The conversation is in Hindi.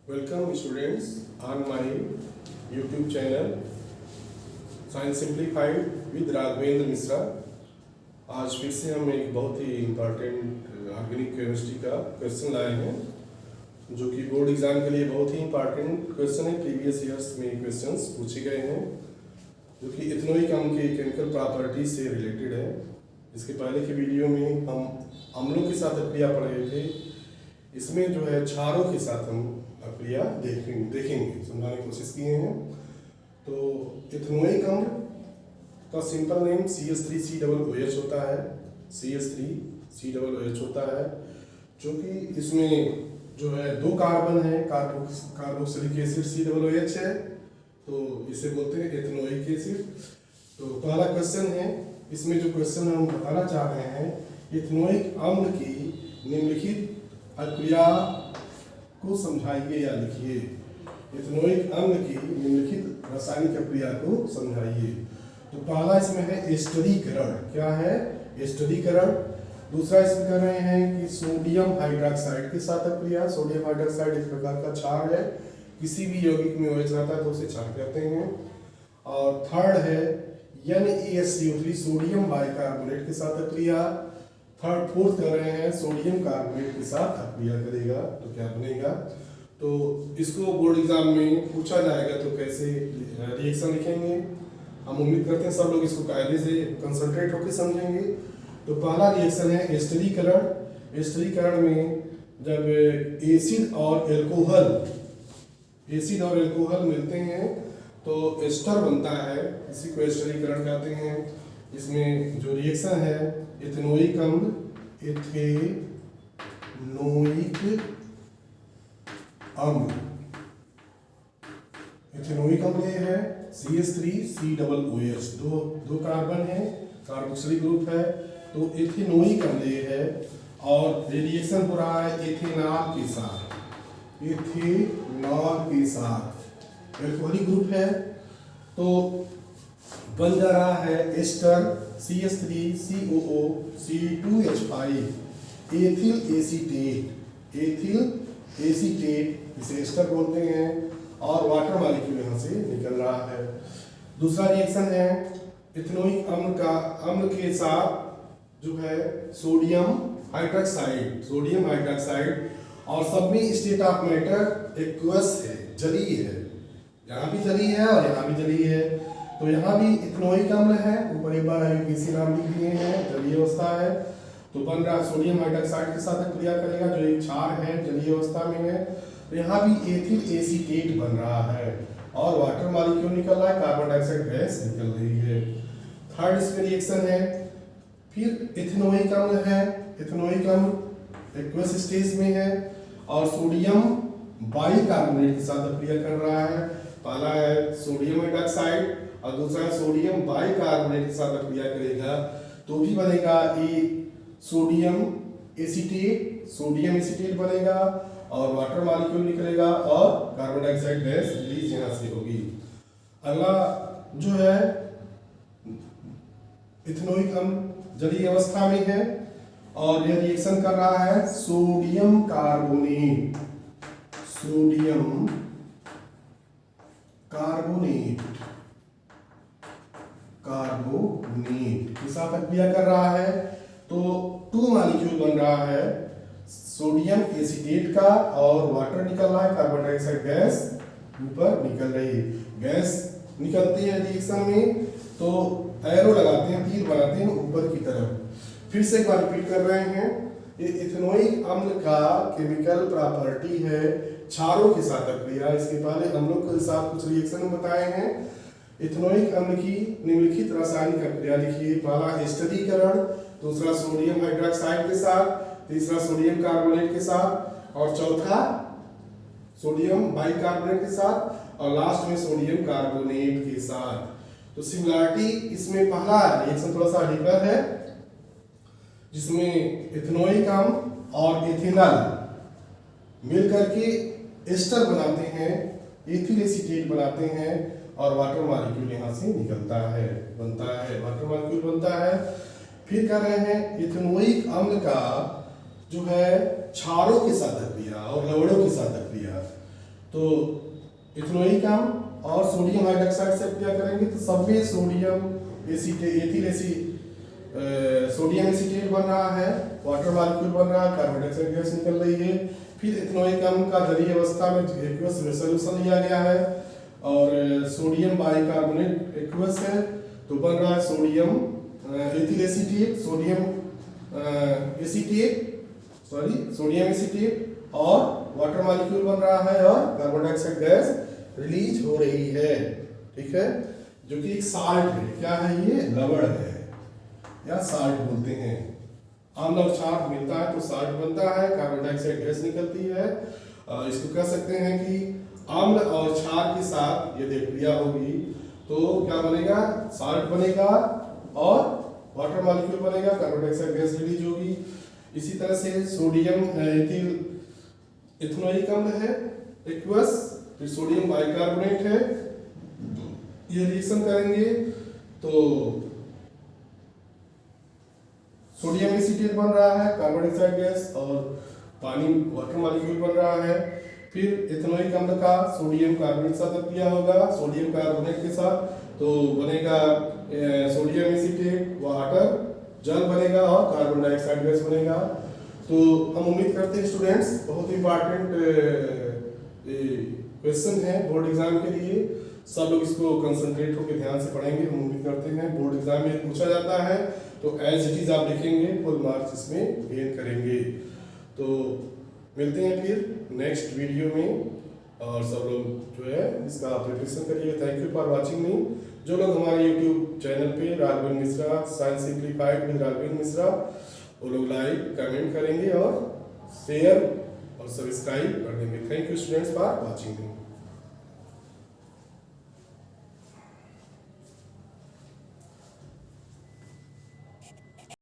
Welcome students on my YouTube channel Science Simplified with Raghavendra Mishra. आज फिर से हम एक बहुत ही इम्पॉर्टेंट ऑर्गेनिक केमिस्ट्री का क्वेश्चन लाए हैं जो कि बोर्ड एग्जाम के लिए बहुत ही इम्पॉर्टेंट क्वेश्चन है। प्रीवियस ईयर्स में क्वेश्चंस पूछे गए हैं जो कि इथेनोइक अम्ल की केमिकल प्रॉपर्टी से रिलेटेड है। इसके पहले की वीडियो में हम अम्लों के साथ अक्रिया पढ़ रहे थे, इसमें जो है क्षारों के साथ हम अक्रिया देखेंगे समझाने की कोशिश किए हैं। तो इथेनोइक अम्ल का सिंपल नेम CH3COOH होता है। CH3COOH होता है जो कि इसमें जो है दो कार्बन है, कार्बोक्सिलिक एसिड COOH है, तो इसे बोलते हैं इथेनोइक एसिड। तो पहला क्वेश्चन है, इसमें जो क्वेश्चन हम बताना चाह रहे हैं, इथेनोइक अम्ल की निम्नलिखित अक्रिया को समझाइए या लिखिए। इथेनोइक अम्ल की निम्नलिखित रासायनिक अक्रिया को समझाइए। तो पहला इसमें है एस्टरीकरण। क्या है? एस्टरीकरण। दूसरा इसमें कर रहे हैं कि सोडियम हाइड्रोक्साइड के साथ अक्रिया। सोडियम हाइड्रोक्साइड एक प्रकार का क्षार है, किसी भी यौगिक में OH रहता है तो उसे क्षार कहते हैं। और थर्ड है NaSCO3 सोडियम बाइकार्बोनेट के साथ अक्रिया। फोर्थ कर रहे हैं सोडियम कार्बोनेट के साथ अक्रिया करेगा तो क्या बनेगा। तो इसको बोर्ड एग्जाम में पूछा जाएगा तो कैसे रिएक्शन लिखेंगे। हम उम्मीद करते हैं सब लोग इसको कायदे से कंसंट्रेट होकर समझेंगे। तो पहला रिएक्शन है एस्टरीकरण। एस्टरीकरण में जब एसिड और एल्कोहल मिलते हैं तो एस्टर बनता है, इसी को एस्टरीकरण कहते हैं। इसमें जो रिएक्शन है इथेनोइक अम्ल, इथेनोइक अम्ल ये है CH3COOH, दो कार्बन है, कार्बोक्सिलिक ग्रुप है, तो इथेनोइक अम्ल ये है। और रिएक्शन हो रहा है इथेनॉल के साथ, एल्कोहलिक ग्रुप है, तो बन जा रहा है ester CH3COO C2H5 ethyl acetate इसे एस्टर बोलते हैं, और वाटर मॉलिक्यूल यहाँ से निकल रहा है। दूसरा रिएक्शन है इथेनोइक अम्ल के साथ जो है सोडियम हाइड्रोक्साइड, और सब में स्टेट ऑफ मैटर एक्वस है, जलीय है। यहाँ भी जलीय है और यहाँ भी जलीय है। तो यहाँ भी इथेनोइक अम्ल है, ऊपर एक बार IUPAC नाम लिख दिए हैं, जलीय अवस्था है। तो बन रहा सोडियम हाइड्रोक्साइड के साथ क्रिया करेगा जो एक क्षार है, जलीय अवस्था में है। तो यहाँ भी एथिल एसीटेट बन रहा है और वाटर मॉलिक्यूल निकल रहा है, कार्बन डाइऑक्साइड गैस निकल रही है। थर्ड इसमें रिएक्शन है, फिर इथेनोइक अम्ल है। इथेनोइक अम्ल एक्वस स्टेज में है और सोडियम बाइकार्बोनेट के साथ क्रिया कर रहा है। पहला है सोडियम हाइड्रोक्साइड और दूसरा है सोडियम बाइकार्बोनेट के साथ क्रिया करेगा तो भी बनेगा सोडियम एसीटेट बनेगा और वाटर मॉलिक्यूल निकलेगा और कार्बन डाइऑक्साइड गैस रिलीज यहाँ से होगी। अगला जो है इथेनोइक अम्ल जलीय अवस्था में है और यह रिएक्शन कर रहा है सोडियम कार्बोनेट के साथ अक्रिया कर रहा है। तो 2 मॉलिक्यूल बन रहा है सोडियम एसीटेट का और वाटर निकल रहा है, कार्बन डाइऑक्साइड गैस ऊपर निकल रही है। गैस निकलती है रिएक्शन में तो एरो लगाते हैं, तीर बनाते हैं ऊपर की तरफ। फिर से एक बार रिपीट कर रहे हैं, ये इथेनोइक अम्ल का केमिकल प्रॉपर्टी है क्षारों के साथ अक्रिया। इसके पहले अम्लों के साथ कुछ रिएक्शन बताए हैं। इथेनोइक अम्ल की निम्नलिखित रासायनिक अक्रिया लिखिए। पहला एस्टरीकरण, दूसरा सोडियम हाइड्रोक्साइड के साथ, तीसरा सोडियम कार्बोनेट के साथ और चौथा सोडियम बाइकार्बोनेट के साथ और लास्ट में सोडियम कार्बोनेट के साथ। तो सिमिलरिटी इसमें पहला रिएक्शन थोड़ा सा डिफर है जिसमें इथेनोइक अम्ल और इथेनॉल मिलकर के एस्टर बनाते हैं, एथिल एसीटेट बनाते हैं और वाटर मॉलिक्यूल यहाँ से निकलता है, वाटर मॉलिक्यूल बनता है। फिर कह रहे हैं इथेनोइक अम्ल का जो है क्षारों के साथ अक्रिया और लवणों के साथ अक्रिया। तो इथेनोइक अम्ल और सोडियम हाइड्रोक्साइड से क्या करेंगे, तो सब में सोडियम सोडियम एसीटेट बन रहा है, वाटर मॉलिक्यूल बन रहा है, कार्बन डाइऑक्साइड गैस निकल रही है। फिर इथेनोइक अम्ल का जलीय अवस्था में एक्वस सॉल्यूशन लिया गया है और सोडियम बाइकार्बोनेट एक्वस है, तो बन रहा है sodium ethyl acetate, sodium acetate और वाटर मॉलिक्यूल बन रहा है और कार्बन डाइऑक्साइड गैस रिलीज हो रही है। ठीक है, जो कि एक साल्ट है। क्या है ये? लवण है या साल्ट बोलते हैं। अम्ल और क्षार मिलता है तो साल्ट बनता है, कार्बन डाइऑक्साइड गैस निकलती है। इसको कह सकते हैं कि अम्ल और क्षार के साथ यदि क्रिया होगी तो क्या बनेगा? साल्ट बनेगा और वाटर मॉलिक्यूल बनेगा, कार्बन डाइऑक्साइड गैस रिलीज होगी। इसी तरह से सोडियम एथिल इथेनोइक अम्ल है एक्वस, फिर सोडियम बाइकार्बोनेट है, ये रिएक्शन करेंगे तो सोडियम एसीटेट बन रहा है, कार्बन डाइऑक्साइड गैस और पानी वाटर मॉलिक्यूल बन रहा है। फिर इथेनोइक अम्ल का सोडियम कार्बोनेट के साथ क्रिया होगा, सोडियम कार्बोनेट के साथ, तो बनेगा सोडियम एसीटेट, वाटर जल बनेगा और कार्बन डाइऑक्साइड गैस बनेगा। तो हम उम्मीद करते हैं स्टूडेंट्स, बहुत इंपॉर्टेंट क्वेश्चन है बोर्ड एग्जाम के लिए, सब लोग इसको कंसंट्रेट होकर ध्यान से पढ़ेंगे। हम उम्मीद करते हैं बोर्ड एग्जाम में पूछा जाता है तो एज इट इज आप लिखेंगे, फुल मार्क्स इसमें गेन करेंगे। तो मिलते हैं फिर नेक्स्ट वीडियो में, और सब लोग जो है इसका प्रिपरेशन करिए। Thank you for watching me. जो लोग हमारे यूट्यूब चैनल पे Raghavendra Mishra science simplified with Raghavendra Mishra, वो लोग लाइक कमेंट करेंगे और शेयर और सब्सक्राइब कर देंगे। Thank you students for watching me.